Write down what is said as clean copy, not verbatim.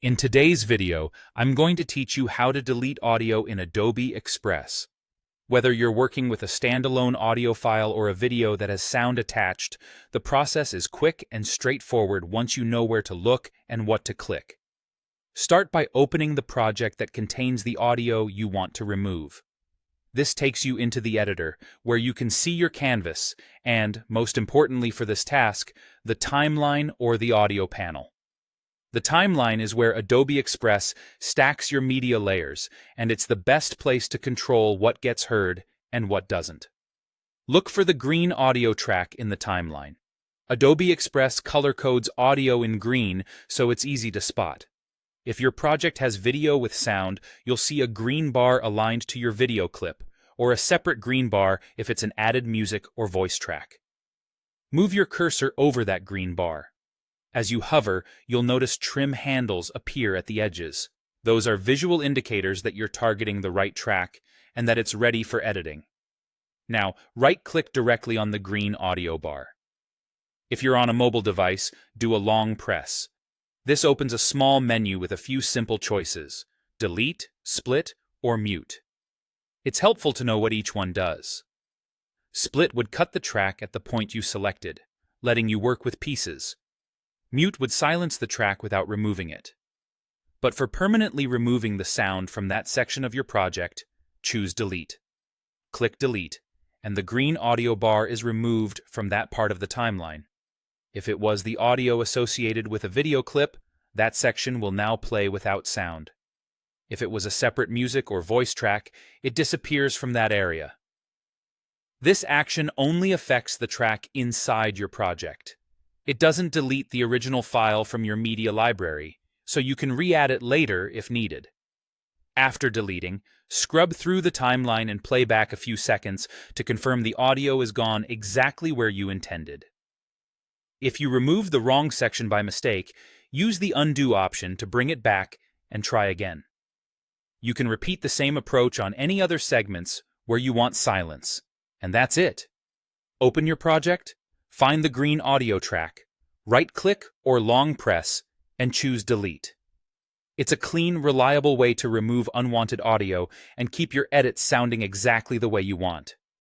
In today's video, I'm going to teach you how to delete audio in Adobe Express. Whether you're working with a standalone audio file or a video that has sound attached, the process is quick and straightforward once you know where to look and what to click. Start by opening the project that contains the audio you want to remove. This takes you into the editor, where you can see your canvas and, most importantly for this task, the timeline or the audio panel. The timeline is where Adobe Express stacks your media layers, and it's the best place to control what gets heard and what doesn't. Look for the green audio track in the timeline. Adobe Express color codes audio in green, so it's easy to spot. If your project has video with sound, you'll see a green bar aligned to your video clip, or a separate green bar if it's an added music or voice track. Move your cursor over that green bar. As you hover, you'll notice trim handles appear at the edges. Those are visual indicators that you're targeting the right track and that it's ready for editing. Now, right-click directly on the green audio bar. If you're on a mobile device, do a long press. This opens a small menu with a few simple choices: delete, split, or mute. It's helpful to know what each one does. Split would cut the track at the point you selected, letting you work with pieces. Mute would silence the track without removing it. But for permanently removing the sound from that section of your project, choose Delete. Click Delete, and the green audio bar is removed from that part of the timeline. If it was the audio associated with a video clip, that section will now play without sound. If it was a separate music or voice track, it disappears from that area. This action only affects the track inside your project. It doesn't delete the original file from your media library, so you can re-add it later if needed. After deleting, scrub through the timeline and play back a few seconds to confirm the audio is gone exactly where you intended. If you remove the wrong section by mistake, use the undo option to bring it back and try again. You can repeat the same approach on any other segments where you want silence. And that's it. Open your project, find the green audio track, right-click or long press, and choose Delete. It's a clean, reliable way to remove unwanted audio and keep your edits sounding exactly the way you want.